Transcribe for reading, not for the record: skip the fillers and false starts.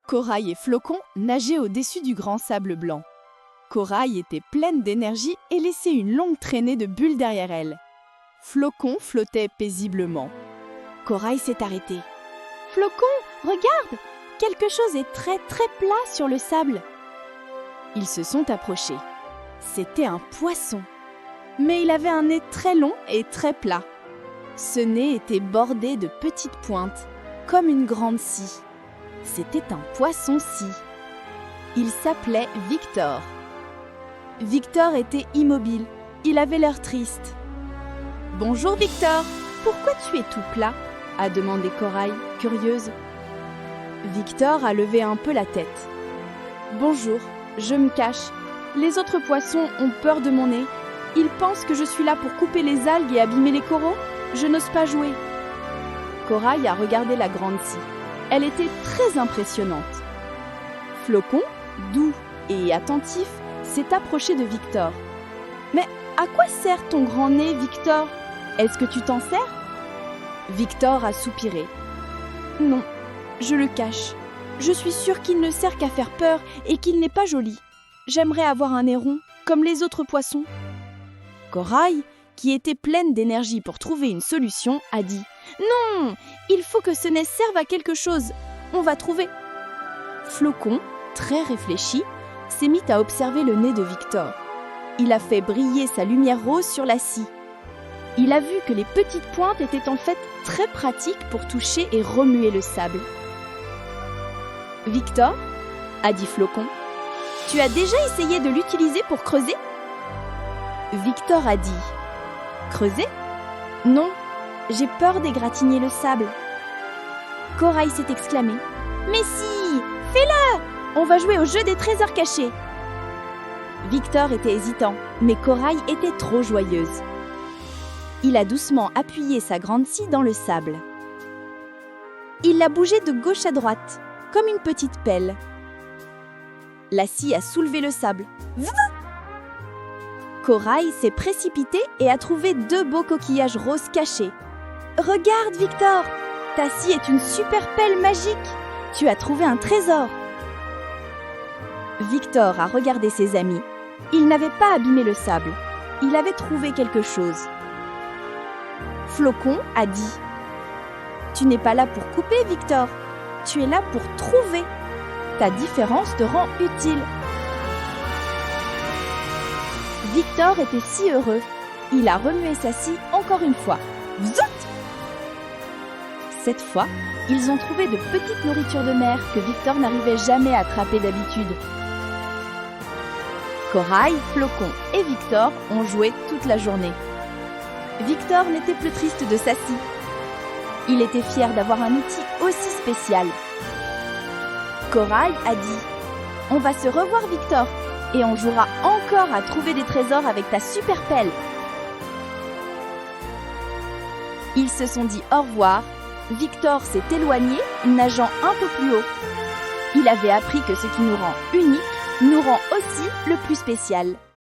Corail et Flocon nageaient au-dessus du grand sable blanc. Corail était pleine d'énergie et laissait une longue traînée de bulles derrière elle. Flocon flottait paisiblement. Corail s'est arrêté. « Flocon, regarde! Quelque chose est très plat sur le sable. » Ils se sont approchés. C'était un poisson. Mais il avait un nez très long et très plat. Ce nez était bordé de petites pointes, comme une grande scie. C'était un poisson-scie. Il s'appelait Victor. Victor était immobile. Il avait l'air triste. « Bonjour Victor, pourquoi tu es tout plat ?» a demandé Corail, curieuse. Victor a levé un peu la tête. « Bonjour, je me cache. Les autres poissons ont peur de mon nez. Ils pensent que je suis là pour couper les algues et abîmer les coraux. Je n'ose pas jouer. » Corail a regardé la grande scie. Elle était très impressionnante. Flocon, doux et attentif, s'est approché de Victor. « Mais à quoi sert ton grand nez, Victor ? Est-ce que tu t'en sers ?» Victor a soupiré. « Non, je le cache. Je suis sûre qu'il ne sert qu'à faire peur et qu'il n'est pas joli. J'aimerais avoir un nez rond, comme les autres poissons. » Corail, qui était pleine d'énergie pour trouver une solution, a dit « Non, il faut que ce nez serve à quelque chose. On va trouver. » Flocon, très réfléchi, s'est mis à observer le nez de Victor. Il a fait briller sa lumière rose sur la scie. Il a vu que les petites pointes étaient en fait très pratiques pour toucher et remuer le sable. « Victor, » a dit Flocon, « tu as déjà essayé de l'utiliser pour creuser ?» Victor a dit « Creuser ? Non, j'ai peur d'égratigner le sable. » Corail s'est exclamé « Mais si, fais-le! On va jouer au jeu des trésors cachés !» Victor était hésitant, mais Corail était trop joyeuse. Il a doucement appuyé sa grande scie dans le sable. Il l'a bougée de gauche à droite, comme une petite pelle. La scie a soulevé le sable. Corail s'est précipité et a trouvé 2 beaux coquillages roses cachés. « Regarde, Victor, ta scie est une super pelle magique. Tu as trouvé un trésor. » Victor a regardé ses amis. Il n'avait pas abîmé le sable. Il avait trouvé quelque chose. Flocon a dit « Tu n'es pas là pour couper, Victor. Tu es là pour trouver. Ta différence te rend utile. » Victor était si heureux. Il a remué sa scie encore une fois. Vzout ! Cette fois, ils ont trouvé de petites nourritures de mer que Victor n'arrivait jamais à attraper d'habitude. Corail, Flocon et Victor ont joué toute la journée. Victor n'était plus triste de sa scie. Il était fier d'avoir un outil aussi spécial. Corail a dit « On va se revoir, Victor, et on jouera encore à trouver des trésors avec ta super pelle. » Ils se sont dit au revoir. Victor s'est éloigné, nageant un peu plus haut. Il avait appris que ce qui nous rend unique nous rend aussi le plus spécial.